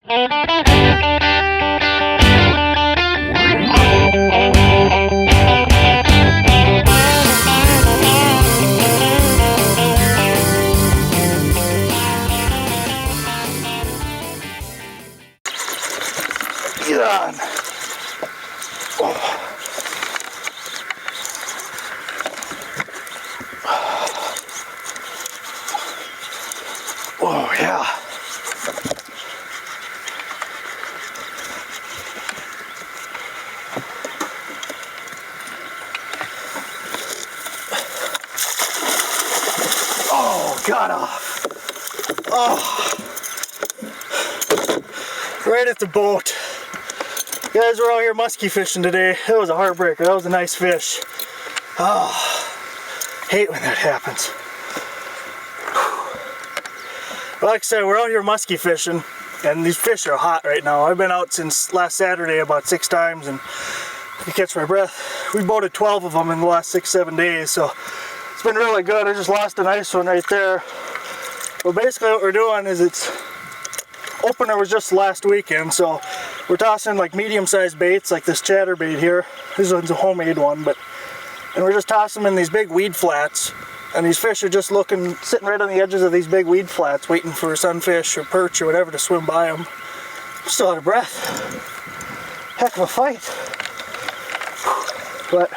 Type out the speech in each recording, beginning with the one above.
Get on. Oh yeah. Oh, got off. Oh. Right at the boat. Guys, we're out here muskie fishing today. It was a heartbreaker. That was a nice fish. Oh, hate when that happens. Like I said, we're out here muskie fishing, and these fish are hot right now. I've been out since last Saturday about 6 times, and you catch my breath. We boated 12 of them in the last 6-7 days, so it's been really good. I just lost a nice one right there. But basically what we're doing is opener was just last weekend, so we're tossing like medium-sized baits like this chatterbait here. This one's a homemade one, and we're just tossing them in these big weed flats, and these fish are just sitting right on the edges of these big weed flats waiting for sunfish or perch or whatever to swim by them. I'm still out of breath. Heck of a fight. But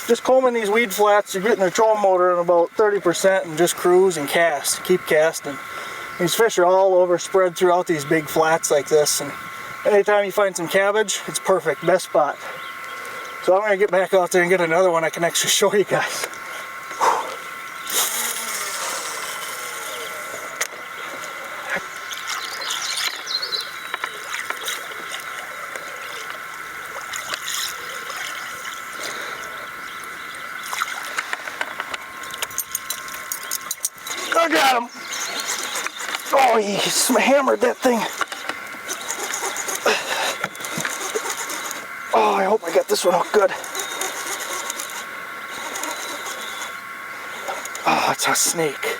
just combing these weed flats, you're getting the trolling motor in about 30% and just cruise and cast. Keep casting. These fish are all over, spread throughout these big flats like this, and anytime you find some cabbage, it's perfect, best spot. So I'm gonna get back out there and get another one I can actually show you guys. I got him. Oh, he hammered that thing. Oh, I hope I got this one hooked good. Oh, it's a snake.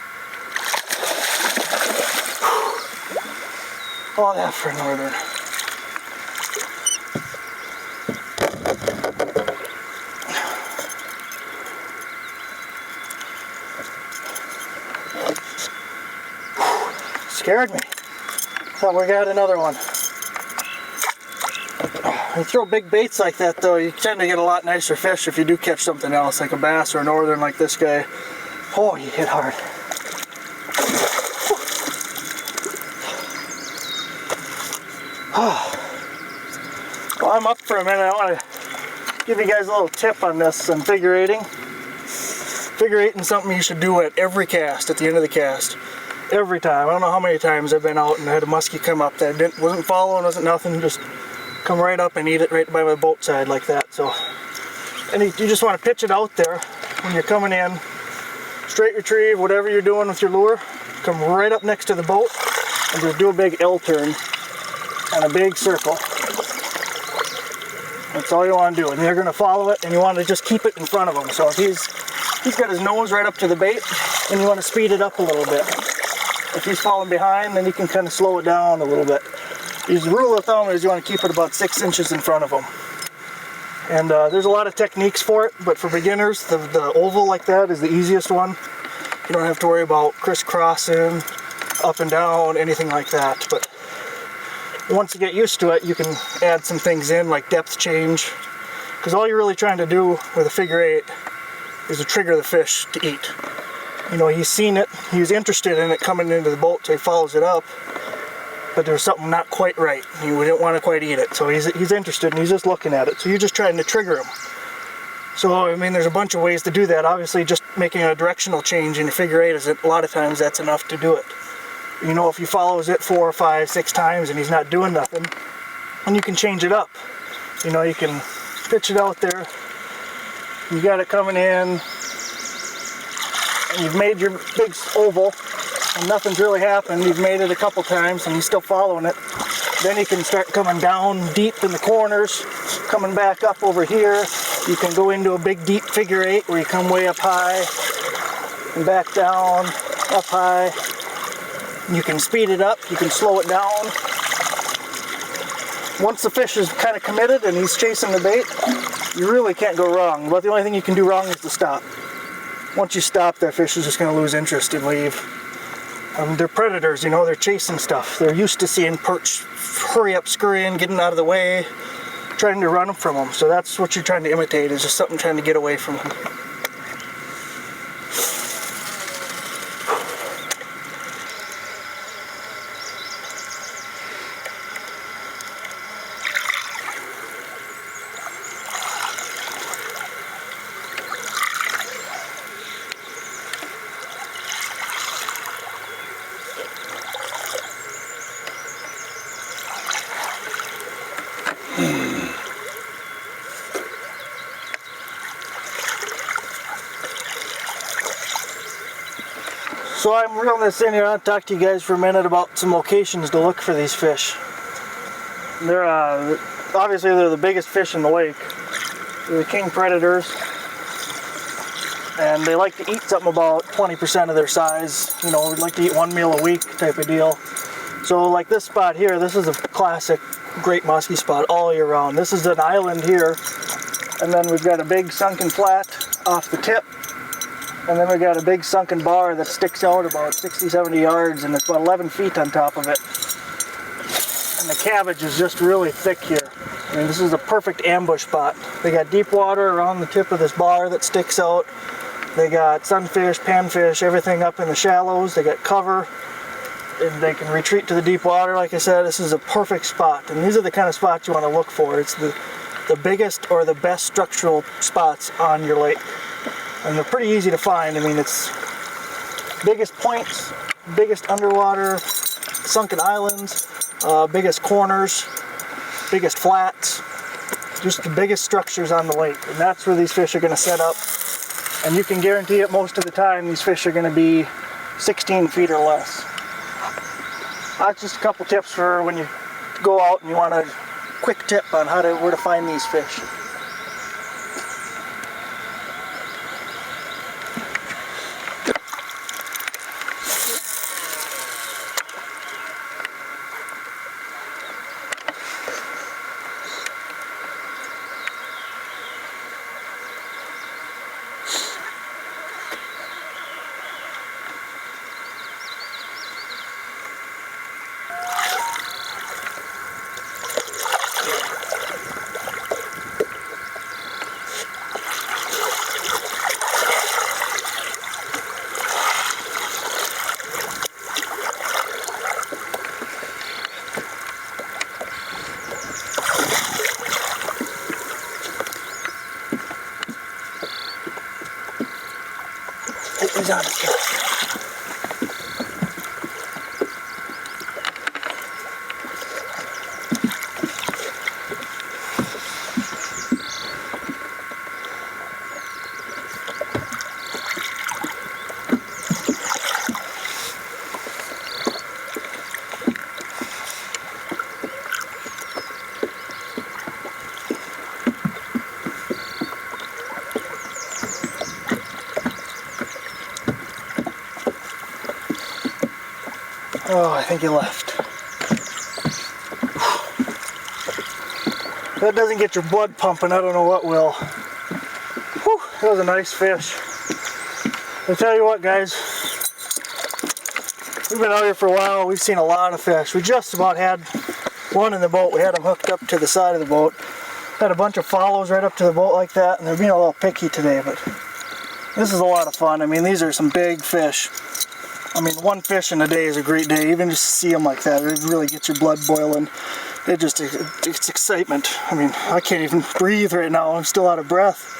All that for a northern. Scared me. Thought we got another one. When you throw big baits like that though, you tend to get a lot nicer fish if you do catch something else, like a bass or a northern like this guy. Oh, he hit hard. Well, I'm up for a minute. I want to give you guys a little tip on this on figure eighting. Figure eighting is something you should do at every cast, at the end of the cast. Every time. I don't know how many times I've been out and had a muskie come up that wasn't following, wasn't nothing, just come right up and eat it right by my boat side like that. So, and you just want to pitch it out there when you're coming in, straight retrieve, whatever you're doing with your lure, come right up next to the boat and just do a big L turn and a big circle. That's all you want to do, and you're going to follow it, and you want to just keep it in front of him. So if he's got his nose right up to the bait, and you want to speed it up a little bit. If he's falling behind, then you can kind of slow it down a little bit. The rule of thumb is you want to keep it about 6 inches in front of him. And there's a lot of techniques for it, but for beginners, the oval like that is the easiest one. You don't have to worry about crisscrossing, up and down, anything like that. But once you get used to it, you can add some things in like depth change. Because all you're really trying to do with a figure eight is to trigger the fish to eat. You know, he's seen it, he's interested in it coming into the boat, so he follows it up, but there's something not quite right. He didn't want to quite eat it, so he's interested and he's just looking at it. So you're just trying to trigger him. So, I mean, there's a bunch of ways to do that. Obviously, just making a directional change in your figure eight is a lot of times that's enough to do it. You know, if he follows it 4, 5, 6 times and he's not doing nothing, then you can change it up. You know, you can pitch it out there. You got it coming in. And you've made your big oval and nothing's really happened. You've made it a couple times and he's still following it. Then you can start coming down deep in the corners, coming back up over here. You can go into a big deep figure eight where you come way up high and back down, up high. You can speed it up, you can slow it down. once the fish is kind of committed and he's chasing the bait, you really can't go wrong. But the only thing you can do wrong is to stop. Once you stop, that fish is just going to lose interest and leave. They're predators, you know, they're chasing stuff. They're used to seeing perch hurry up, scurrying, getting out of the way, trying to run from them. So that's what you're trying to imitate, is just something trying to get away from them. So I'm reeling this in here. I'll talk to you guys for a minute about some locations to look for these fish. They're obviously they're the biggest fish in the lake. They're the king predators, and they like to eat something about 20% of their size. You know, we'd like to eat 1 meal a week type of deal. So like this spot here, this is a classic great muskie spot all year round. This is an island here, and then we've got a big sunken flat off the tip. And then we got a big sunken bar that sticks out about 60-70 yards, and it's about 11 feet on top of it. And the cabbage is just really thick here. I mean, this is a perfect ambush spot. They got deep water around the tip of this bar that sticks out. They got sunfish, panfish, everything up in the shallows. They got cover, and they can retreat to the deep water. Like I said, this is a perfect spot. And these are the kind of spots you want to look for. It's the biggest or the best structural spots on your lake. And they're pretty easy to find. I mean, it's biggest points, biggest underwater, sunken islands, biggest corners, biggest flats, just the biggest structures on the lake. And that's where these fish are going to set up. And you can guarantee it most of the time these fish are going to be 16 feet or less. That's just a couple tips for when you go out and you want a quick tip on where to find these fish. He's on his truck. Oh, I think he left. If that doesn't get your blood pumping, I don't know what will. Whew, that was a nice fish. I'll tell you what, guys. We've been out here for a while. We've seen a lot of fish. We just about had one in the boat. We had him hooked up to the side of the boat. Had a bunch of follows right up to the boat like that, and they're being a little picky today, but this is a lot of fun. I mean, these are some big fish. I mean, one fish in a day is a great day. Even just to see them like that, it really gets your blood boiling. It's excitement. I mean, I can't even breathe right now. I'm still out of breath.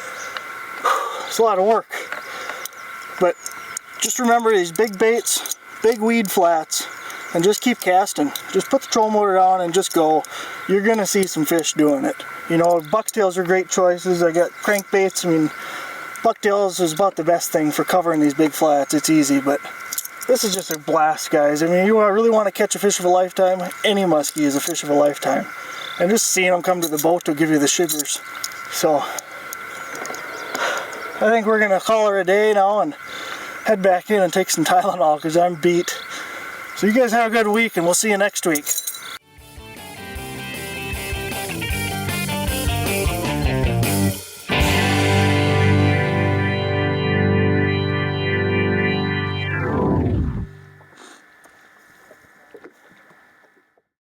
It's a lot of work. But just remember these big baits, big weed flats, and just keep casting. Just put the troll motor down and just go. You're gonna see some fish doing it. You know, bucktails are great choices. I got crankbaits. I mean, bucktails is about the best thing for covering these big flats. It's easy, but this is just a blast, guys. I mean, you really want to catch a fish of a lifetime, any muskie is a fish of a lifetime. And just seeing them come to the boat will give you the shivers. So, I think we're going to call her a day now and head back in and take some Tylenol because I'm beat. So you guys have a good week and we'll see you next week.